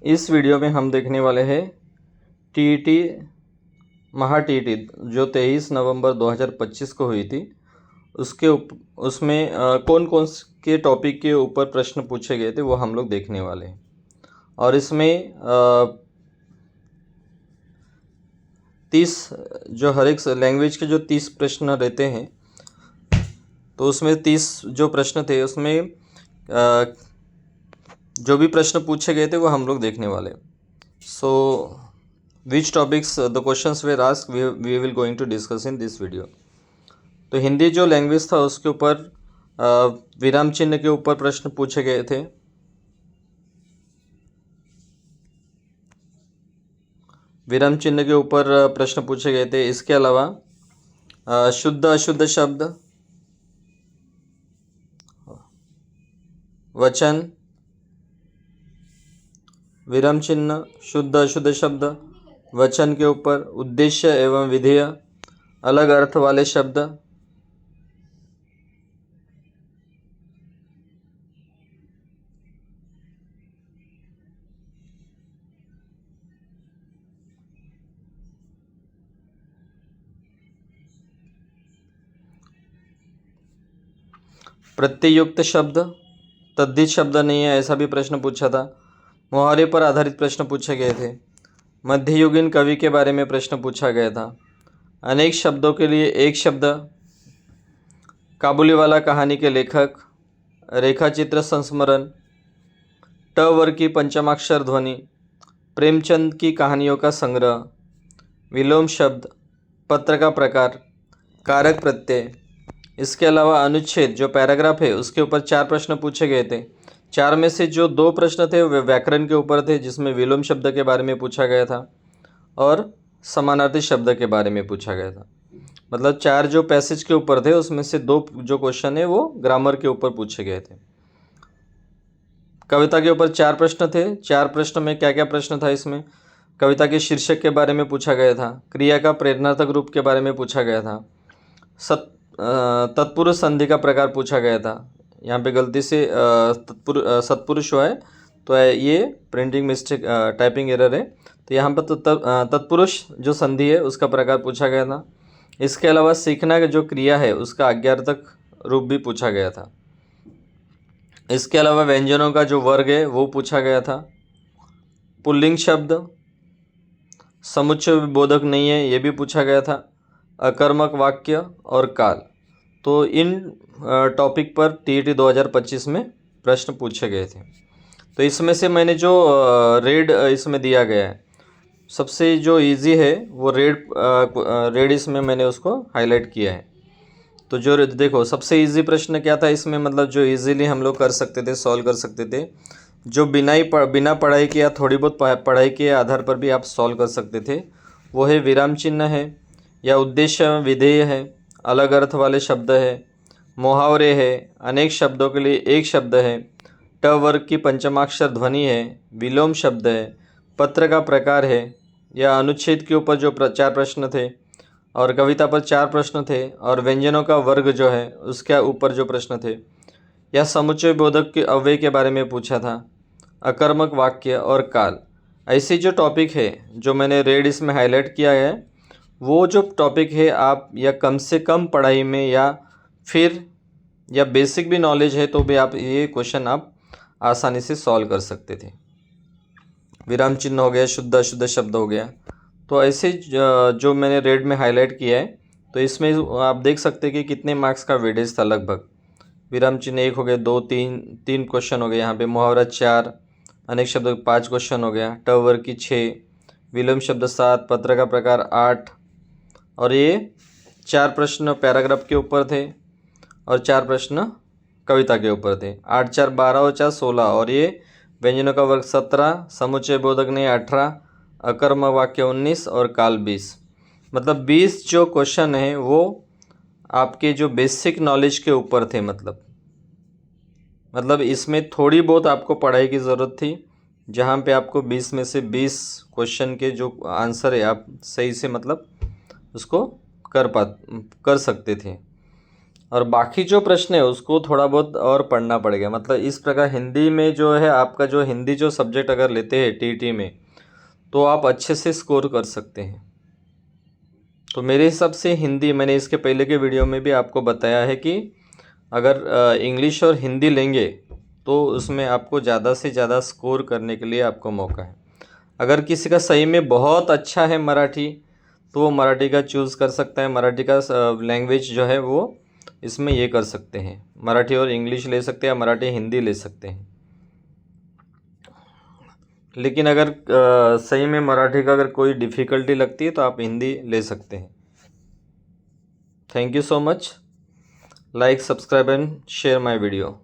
इस वीडियो में हम देखने वाले हैं टीईटी महा टीईटी जो 23 नवंबर 2025 को हुई थी। उसमें कौन कौन के टॉपिक के ऊपर प्रश्न पूछे गए थे वो हम लोग देखने वाले हैं। और इसमें 30 जो हर एक लैंग्वेज के जो 30 प्रश्न रहते हैं, तो उसमें 30 जो प्रश्न थे उसमें जो भी प्रश्न पूछे गए थे वो हम लोग देखने वाले। So which topics the questions were asked we will going to discuss in this video. तो हिंदी जो लैंग्वेज था उसके ऊपर विराम चिन्ह के ऊपर प्रश्न पूछे गए थे। विराम चिन्ह के ऊपर प्रश्न पूछे गए थे। इसके अलावा शुद्ध अशुद्ध शब्द, वचन, विराम चिन्ह, शुद्ध अशुद्ध शब्द, वचन के ऊपर उद्देश्य एवं विधेय, अलग अर्थ वाले शब्द, प्रत्ययुक्त शब्द, तद्धित शब्द नहीं है ऐसा भी प्रश्न पूछा था। मुहावरे पर आधारित प्रश्न पूछे गए थे। मध्ययुगीन कवि के बारे में प्रश्न पूछा गया था। अनेक शब्दों के लिए एक शब्द, काबुलीवाला कहानी के लेखक, रेखाचित्र संस्मरण, ट वर्ग की पंचमाक्षर ध्वनि, प्रेमचंद की कहानियों का संग्रह, विलोम शब्द, पत्र का प्रकार, कारक प्रत्यय। इसके अलावा अनुच्छेद जो पैराग्राफ है उसके ऊपर 4 प्रश्न पूछे गए थे। 4 में से जो 2 प्रश्न थे वे व्याकरण के ऊपर थे, जिसमें विलोम शब्द के बारे में पूछा गया था और समानार्थी शब्द के बारे में पूछा गया था। मतलब 4 जो पैसेज के ऊपर थे उसमें से 2 जो क्वेश्चन है वो ग्रामर के ऊपर पूछे गए थे। कविता के ऊपर 4 प्रश्न थे। 4 प्रश्न में क्या क्या प्रश्न था इसमें? कविता के शीर्षक के बारे में पूछा गया था, क्रिया का प्रेरणार्थक रूप के बारे में पूछा गया था, तत्पुरुष संधि का प्रकार पूछा गया था। यहाँ पे गलती से सत्पुरुष हुआ है तो ये प्रिंटिंग मिस्टेक, टाइपिंग एरर है। तो यहाँ पर तत्पुरुष जो संधि है उसका प्रकार पूछा गया था। इसके अलावा सीखना का जो क्रिया है उसका आज्ञार्थक रूप भी पूछा गया था। इसके अलावा व्यंजनों का जो वर्ग है वो पूछा गया था। पुल्लिंग शब्द, समुच्चय बोधक नहीं है ये भी पूछा गया था। अकर्मक वाक्य और काल। तो इन टॉपिक पर टीईटी 2025 में प्रश्न पूछे गए थे। तो इसमें से मैंने जो रेड इसमें दिया गया है, सबसे जो इजी है वो रेड इसमें मैंने उसको हाईलाइट किया है। तो जो देखो सबसे इजी प्रश्न क्या था इसमें, मतलब जो इजीली हम लोग कर सकते थे, सॉल्व कर सकते थे, जो बिना पढ़ाई के या थोड़ी बहुत पढ़ाई के आधार पर भी आप सॉल्व कर सकते थे, वो है विराम चिन्ह है या उद्देश्य विधेय है, अलग अर्थ वाले शब्द है, मुहावरे है, अनेक शब्दों के लिए एक शब्द है, ट वर्ग की पंचमाक्षर ध्वनि है, विलोम शब्द है, पत्र का प्रकार है, या अनुच्छेद के ऊपर जो 4 प्रश्न थे, और कविता पर 4 प्रश्न थे, और व्यंजनों का वर्ग जो है उसके ऊपर जो प्रश्न थे, या समुच्चय बोधक के अव्यय के बारे में पूछा था, अकर्मक वाक्य और काल। ऐसे जो टॉपिक है जो मैंने रेड इसमें हाईलाइट किया है, वो जो टॉपिक है आप या कम से कम पढ़ाई में या फिर या बेसिक भी नॉलेज है तो भी आप ये क्वेश्चन आप आसानी से सॉल्व कर सकते थे। विराम चिन्ह हो गया, शुद्ध अशुद्ध शब्द हो गया। तो ऐसे जो मैंने रेड में हाईलाइट किया है, तो इसमें आप देख सकते हैं कि कितने मार्क्स का वेटेज था। लगभग विराम चिन्ह 1 हो गया, 2, 3 क्वेश्चन हो गए यहाँ पे, मुहावरा 4, अनेक शब्द 5 क्वेश्चन हो गया, ट वर्ग की 6, विलोम शब्द 7, पत्र का प्रकार 8, और ये 4 प्रश्न पैराग्राफ के ऊपर थे और 4 प्रश्न कविता के ऊपर थे। 8 4 12 और 4 16, और ये व्यंजनों का वर्ग 17, समुच्चय बोधक ने 18, अकर्म वाक्य 19 और काल 20। मतलब 20 जो क्वेश्चन है वो आपके जो बेसिक नॉलेज के ऊपर थे। मतलब इसमें थोड़ी बहुत आपको पढ़ाई की ज़रूरत थी, जहाँ पे आपको 20 में से 20 क्वेश्चन के जो आंसर है आप सही से मतलब उसको कर सकते थे। और बाकी जो प्रश्न है उसको थोड़ा बहुत और पढ़ना पड़ेगा। मतलब इस प्रकार हिंदी में जो है आपका जो हिंदी जो सब्जेक्ट अगर लेते हैं टीईटी में, तो आप अच्छे से स्कोर कर सकते हैं। तो मेरे हिसाब से हिंदी, मैंने इसके पहले के वीडियो में भी आपको बताया है कि अगर इंग्लिश और हिंदी लेंगे तो उसमें आपको ज़्यादा से ज़्यादा स्कोर करने के लिए आपको मौका है। अगर किसी का सही में बहुत अच्छा है मराठी, तो वो मराठी का चूज़ कर सकता है। मराठी का लैंग्वेज जो है वो इसमें ये कर सकते हैं, मराठी और इंग्लिश ले सकते हैं, या मराठी हिंदी ले सकते हैं। लेकिन अगर सही में मराठी का अगर कोई डिफ़िकल्टी लगती है तो आप हिंदी ले सकते हैं। Thank you so much. Like, subscribe and share my video.